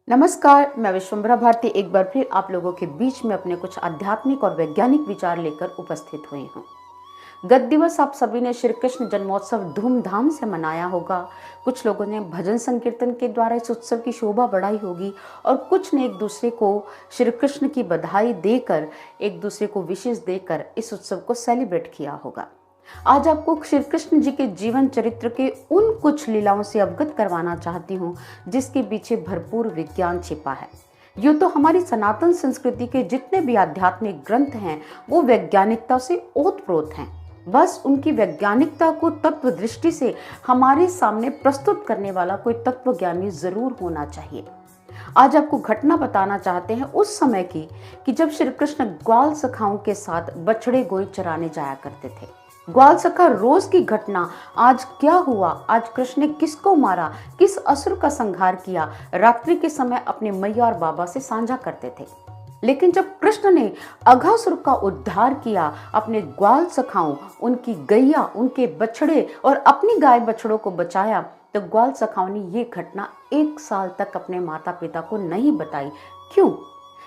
नमस्कार, मैं विश्वम्भरा भारती एक बार फिर आप लोगों के बीच में अपने कुछ आध्यात्मिक और वैज्ञानिक विचार लेकर उपस्थित हुई हूँ। गत दिवस आप सभी ने श्री कृष्ण जन्मोत्सव धूमधाम से मनाया होगा। कुछ लोगों ने भजन संकीर्तन के द्वारा इस उत्सव की शोभा बढ़ाई होगी और कुछ ने एक दूसरे को श्री कृष्ण की बधाई देकर, एक दूसरे को विशेष देकर इस उत्सव को सेलिब्रेट किया होगा। आज आपको श्री कृष्ण जी के जीवन चरित्र के उन कुछ लीलाओं से अवगत करवाना चाहती हूँ जिसके पीछे भरपूर विज्ञान छिपा है। यूँ तो हमारी सनातन संस्कृति के जितने भी आध्यात्मिक ग्रंथ हैं वो वैज्ञानिकता से ओतप्रोत हैं। बस उनकी वैज्ञानिकता को तत्व दृष्टि से हमारे सामने प्रस्तुत करने वाला कोई तत्वज्ञानी जरूर होना चाहिए। आज आपको घटना बताना चाहते हैं उस समय की कि जब श्री कृष्ण ग्वाल सखाओं के साथ बछड़े गोई चराने जाया करते थे। ग्वाल सखा रोज की घटना, आज क्या हुआ, आज कृष्ण ने किसको मारा, किस असुर का संहार किया, रात्रि के समय अपने मैया और बाबा से साझा करते थे। लेकिन जब कृष्ण ने अघासुर का उद्धार किया, अपने ग्वाल सखाओं, उनकी गैया, उनके बछड़े और अपनी गाय बछड़ों को बचाया, तो ग्वाल सखाओं ने ये घटना 1 साल तक अपने माता पिता को नहीं बताई। क्यों?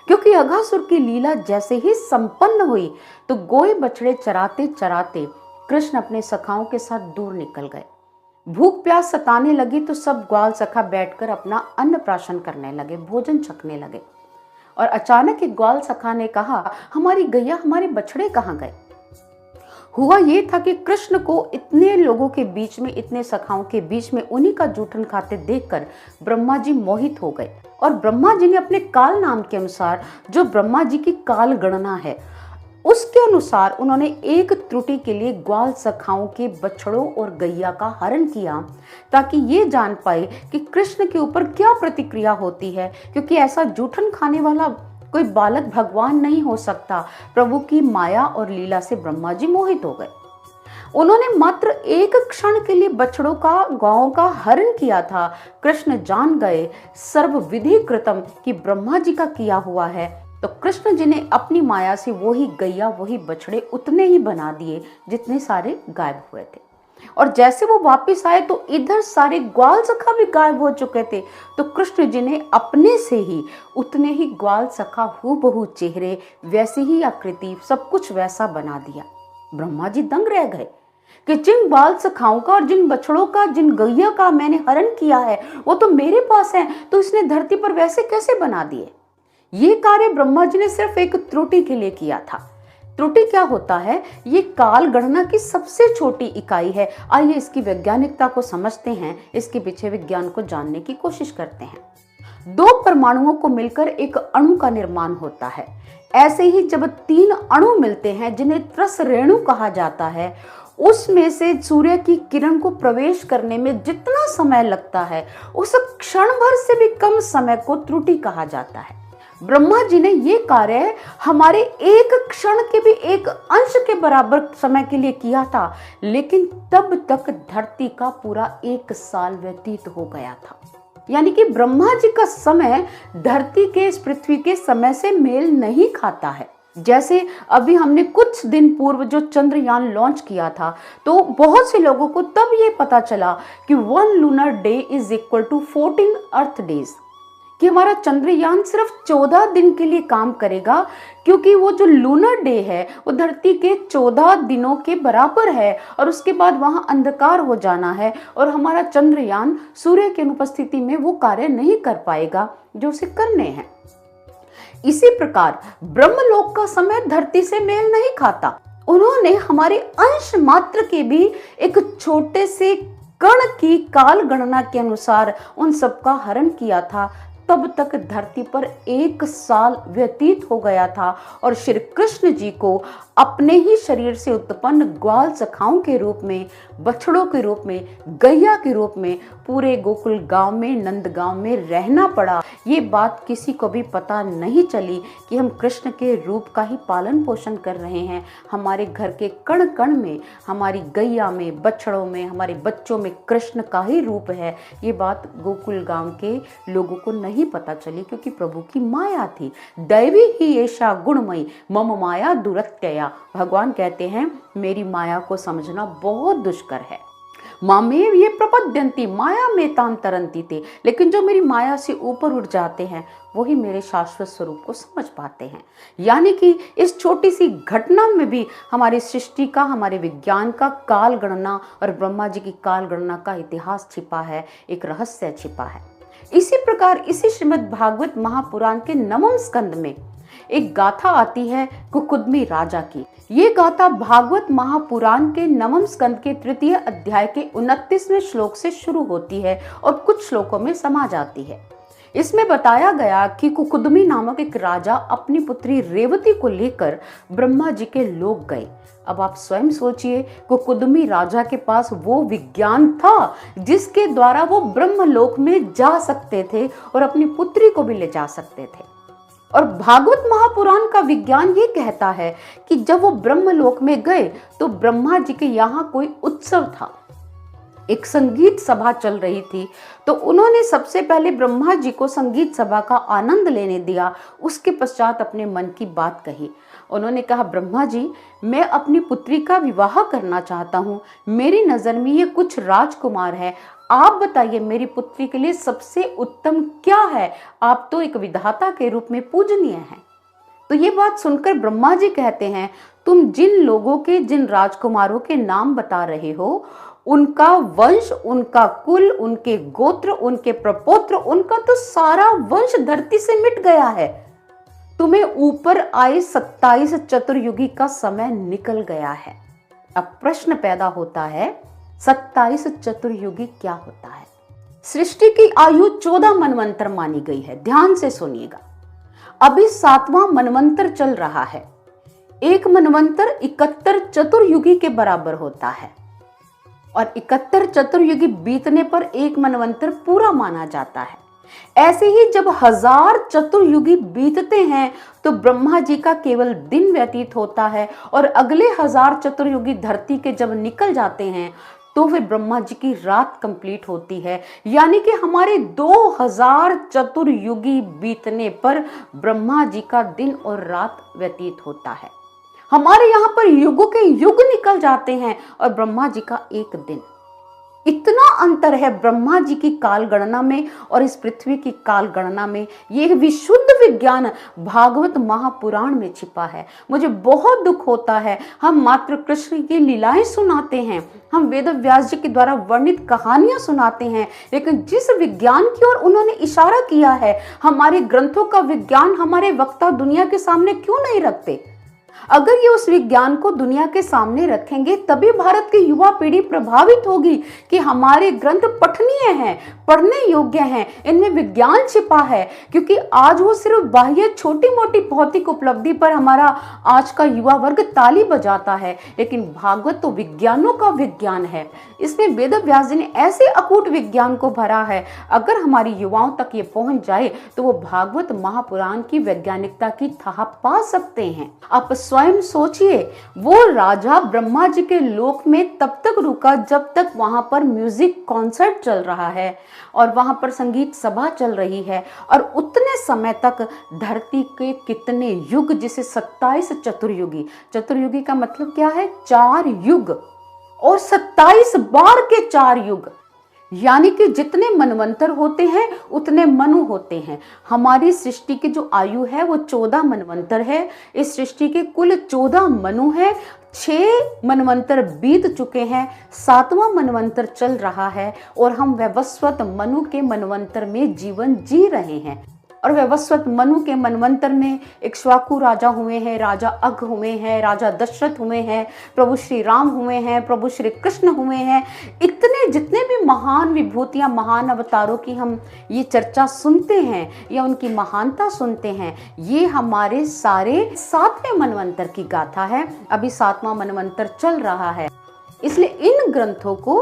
क्योंकि अघासुर की लीला जैसे ही संपन्न हुई तो गोए बछड़े चराते चराते कृष्ण अपने सखाओं के साथ दूर निकल गए। भूख प्यास सताने लगी तो सब ग्वाल सखा बैठकर अपना अन्न प्राशन करने लगे, भोजन छकने लगे। और अचानक एक ग्वाल सखा ने कहा, हमारी गैया, हमारे बछड़े कहाँ गए? हुआ ये था कि कृष्ण को इतने लोगों के बीच में, इतने सखाओं के बीच में उन्हीं का जूठन खाते देखकर ब्रह्मा जी मोहित हो गए। और ब्रह्मा जी ने अपने काल नाम के अनुसार, जो ब्रह्मा जी की काल गणना है, उसके अनुसार उन्होंने एक त्रुटि के लिए ग्वाल सखाओं के बछड़ों और गैया का हरण किया, ताकि ये जान पाए कि कृष्ण के ऊपर क्या प्रतिक्रिया होती है। क्योंकि ऐसा जूठन खाने वाला कोई बालक भगवान नहीं हो सकता। प्रभु की माया और लीला से ब्रह्मा जी मोहित हो गए। उन्होंने मात्र एक क्षण के लिए बछड़ों का, गौओं का हरण किया था। कृष्ण जान गए सर्व विधि कृतम कि ब्रह्मा जी का किया हुआ है। तो कृष्ण जी ने अपनी माया से वही गैया, वही बछड़े उतने ही बना दिए जितने सारे गायब हुए थे। और जैसे वो वापस आए तो इधर सारे ग्वाल सखा भी गायब हो चुके थे। तो कृष्ण जी ने अपने से ही उतने ही ग्वाल सखा हूबहू चेहरे, वैसी ही आकृति, सब कुछ वैसा बना दिया। ब्रह्मा जी दंग रह गए कि जिन ग्वाल सखाओं का और जिन बछड़ों का, जिन गैया का मैंने हरण किया है वो तो मेरे पास है, तो इसने धरती पर वैसे कैसे बना दिए? ये कार्य ब्रह्मा जी ने सिर्फ एक त्रुटि के लिए किया था। त्रुटि क्या होता है? ये काल गणना की सबसे छोटी इकाई है। आइए इसकी वैज्ञानिकता को समझते हैं, इसके पीछे विज्ञान को जानने की कोशिश करते हैं। 2 परमाणुओं को मिलकर एक अणु का निर्माण होता है। ऐसे ही जब 3 अणु मिलते हैं जिन्हें त्रस रेणु कहा जाता है, उसमें से सूर्य की किरण को प्रवेश करने में जितना समय लगता है उस क्षण भर से भी कम समय को त्रुटि कहा जाता है। ब्रह्मा जी ने ये कार्य हमारे एक क्षण के भी एक अंश के बराबर समय के लिए किया था, लेकिन तब तक धरती का पूरा 1 साल व्यतीत हो गया था। यानी कि ब्रह्मा जी का समय धरती के, इस पृथ्वी के समय से मेल नहीं खाता है। जैसे अभी हमने कुछ दिन पूर्व जो चंद्रयान लॉन्च किया था, तो बहुत से लोगों को तब ये पता चला कि 1 lunar day is equal to 14 earth days, कि हमारा चंद्रयान सिर्फ 14 दिन के लिए काम करेगा, क्योंकि वो जो लूनर डे है वो धरती के 14 दिनों के बराबर है और उसके बाद वहां अंधकार हो जाना है और हमारा चंद्रयान सूर्य की अनुपस्थिति में वो कार्य नहीं कर पाएगा जो उसे करने हैं। इसी प्रकार ब्रह्मलोक का समय धरती से मेल नहीं खाता। उन्होंने हमारे अंश मात्र के भी एक छोटे से कण की काल गणना के अनुसार उन सबका हरण किया था। तब तक धरती पर 1 साल व्यतीत हो गया था और श्री कृष्ण जी को अपने ही शरीर से उत्पन्न ग्वाल सखाओं के रूप में, बछड़ों के रूप में, गैया के रूप में पूरे गोकुल गांव में, नंद गांव में रहना पड़ा। ये बात किसी को भी पता नहीं चली कि हम कृष्ण के रूप का ही पालन पोषण कर रहे हैं। हमारे घर के कण कण में, हमारी गैया में, बछड़ों में, हमारे बच्चों में कृष्ण का ही रूप है। ये बात गोकुल गांव के लोगों को नहीं पता चली, क्योंकि प्रभु की माया थी। दैवी ही ऐशा गुणमयी मम माया दुरत्यया। भगवान कहते हैं मेरी माया को समझना बहुत दुष्कर है। मामेव ये प्रपद्यंती माया में ताम तरंती थे। लेकिन जो मेरी माया से ऊपर उठ जाते हैं वही मेरे शाश्वत स्वरूप को समझ पाते हैं। यानी कि इस छोटी सी घटना में भी हमारी सृष्टि का, हमारे विज्ञान का काल गणना और ब्रह्मा जी की काल गणना का इतिहास छिपा है, एक रहस्य छिपा है। इसी प्रकार इसी श्रीमद् भागवत महापुराण के 9वें स्कंद में एक गाथा आती है कुकुदमी राजा की। ये गाथा भागवत महापुराण के 9वें स्कंद के 3य अध्याय के 29वें श्लोक से शुरू होती है और कुछ श्लोकों में समा जाती है। इसमें बताया गया कि कुकुदमी नामक एक राजा अपनी पुत्री रेवती को लेकर ब्रह्मा जी के लोक गए। अब आप स्वयं सोचिए, कुकुदमी राजा के पास वो विज्ञान था जिसके द्वारा वो ब्रह्मलोक में जा सकते थे और अपनी पुत्री को भी ले जा सकते थे। और भागवत महापुराण का विज्ञान ये कहता है कि जब वो ब्रह्मलोक में गए तो ब्रह्मा जी के यहाँ कोई उत्सव था, एक संगीत सभा चल रही थी। तो उन्होंने सबसे पहले ब्रह्मा जी को संगीत सभा का आनंद लेने दिया। उसके पश्चात अपने मन की बात कही। उन्होंने कहा, ब्रह्मा जी, मैं अपनी पुत्री का विवाह करना चाहता हूँ। मेरी नज़र में ये कुछ राजकुमार है, आप बताइए मेरी पुत्री के लिए सबसे उत्तम क्या है? आप तो एक विधाता के रूप में पूजनीय हैं। तो ये बात सुनकर ब्रह्मा जी कहते हैं, तुम जिन लोगों के, जिन राजकुमारों के नाम बता रहे हो, उनका वंश, उनका कुल, उनके गोत्र, उनके प्रपौत्र, उनका तो सारा वंश धरती से मिट गया है। तुम्हें ऊपर आए 27 चतुर्युगी का समय निकल गया है। अब प्रश्न पैदा होता है, 27 चतुर्युगी क्या होता है? सृष्टि की आयु 14 मनवंतर मानी गई है। ध्यान से सुनिएगा, अभी 7वां मनवंतर चल रहा है। एक मनवंतर 71 चतुर्युगी के बराबर होता है और 71 चतुर्युगी बीतने पर एक मनवंतर पूरा माना जाता है। ऐसे ही जब 1000 चतुर्युगी बीतते हैं तो ब्रह्मा जी का केवल दिन व्यतीत होता है और अगले 1000 चतुर्युगी धरती के जब निकल जाते हैं तो फिर ब्रह्मा जी की रात कंप्लीट होती है। यानी कि हमारे 2000 चतुर्युगी बीतने पर ब्रह्मा जी का दिन और रात व्यतीत होता है। हमारे यहाँ पर युगों के युग निकल जाते हैं और ब्रह्मा जी का एक दिन। इतना अंतर है ब्रह्मा जी की काल गणना में और इस पृथ्वी की काल गणना में। यह विशुद्ध विज्ञान भागवत महापुराण में छिपा है। मुझे बहुत दुख होता है, हम मात्र कृष्ण की लीलाएं सुनाते हैं, हम वेद व्यास जी के द्वारा वर्णित कहानियां सुनाते हैं, लेकिन जिस विज्ञान की ओर उन्होंने इशारा किया है, हमारे ग्रंथों का विज्ञान हमारे वक्ता दुनिया के सामने क्यों नहीं रखते? अगर ये उस विज्ञान को दुनिया के सामने रखेंगे तभी भारत की युवा पीढ़ी प्रभावित होगी कि हमारे ग्रंथ पठनीय हैं, पढ़ने योग्य हैं, इनमें विज्ञान छिपा है। क्योंकि आज वो सिर्फ बाह्य छोटी मोटी भौतिक उपलब्धि पर हमारा आज का युवा वर्ग ताली बजाता है, लेकिन भागवत तो विज्ञानों का विज्ञान है। इसमें वेद व्यास जी ने ऐसे अकूट विज्ञान को भरा है, अगर हमारी युवाओं तक ये पहुंच जाए तो वो भागवत महापुराण की वैज्ञानिकता की थाह पा सकते हैं। आप स्वयं सोचिए, वो राजा ब्रह्मा जी के लोक में तब तक रुका जब तक वहां पर म्यूजिक कॉन्सर्ट चल रहा है और वहां पर संगीत सभा चल रही है, और उतने समय तक धरती के कितने युग, जिसे 27 चतुर्युगी, चतुर्युगी का मतलब क्या है? 4 युग, और 27 बार के 4 युग, यानी कि जितने मनवंतर होते हैं उतने मनु होते हैं। हमारी सृष्टि की जो आयु है वो 14 मनवंतर है। इस सृष्टि के कुल 14 मनु है। 6 मनवंतर बीत चुके हैं, 7वां मनवंतर चल रहा है और हम वैवस्वत मनु के मनवंतर में जीवन जी रहे हैं। और वैवस्वत मनु के मनवंतर में इक्ष्वाकु राजा हुए हैं, राजा अघ हुए हैं, राजा दशरथ हुए हैं, प्रभु श्री राम हुए हैं, प्रभु श्री कृष्ण हुए हैं। इतने जितने भी महान विभूतियां, महान अवतारों की हम ये चर्चा सुनते हैं या उनकी महानता सुनते हैं, ये हमारे सारे 7वें मनवंतर की गाथा है। अभी 7वां मनवंतर चल रहा है। इसलिए इन ग्रंथों को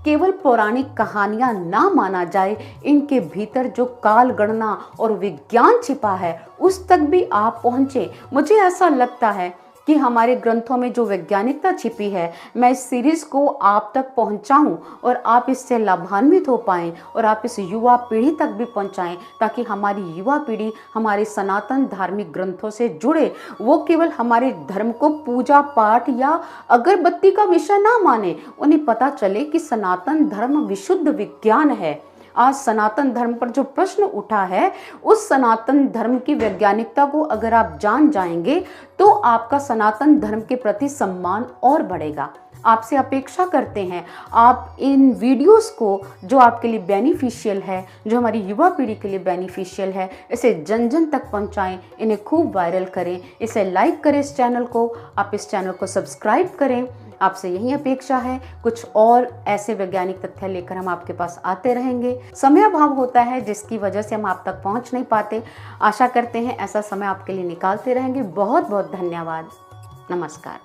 केवल पौराणिक कहानियां ना माना जाए, इनके भीतर जो काल गणना और विज्ञान छिपा है उस तक भी आप पहुंचे। मुझे ऐसा लगता है कि हमारे ग्रंथों में जो वैज्ञानिकता छिपी है, मैं इस सीरीज को आप तक पहुंचाऊं और आप इससे लाभान्वित हो पाएं और आप इस युवा पीढ़ी तक भी पहुंचाएं, ताकि हमारी युवा पीढ़ी हमारे सनातन धार्मिक ग्रंथों से जुड़े। वो केवल हमारे धर्म को पूजा पाठ या अगरबत्ती का विषय ना माने, उन्हें पता चले कि सनातन धर्म विशुद्ध विज्ञान है। आज सनातन धर्म पर जो प्रश्न उठा है, उस सनातन धर्म की वैज्ञानिकता को अगर आप जान जाएंगे तो आपका सनातन धर्म के प्रति सम्मान और बढ़ेगा। आपसे अपेक्षा करते हैं आप इन वीडियोस को, जो आपके लिए बेनिफिशियल है, जो हमारी युवा पीढ़ी के लिए बेनिफिशियल है, इसे जन जन तक पहुंचाएं, इन्हें खूब वायरल करें, इसे लाइक करें, इस चैनल को, आप इस चैनल को सब्सक्राइब करें। आपसे यही अपेक्षा है। कुछ और ऐसे वैज्ञानिक तथ्य लेकर हम आपके पास आते रहेंगे। समय अभाव होता है जिसकी वजह से हम आप तक पहुंच नहीं पाते। आशा करते हैं ऐसा समय आपके लिए निकालते रहेंगे। बहुत बहुत धन्यवाद। नमस्कार।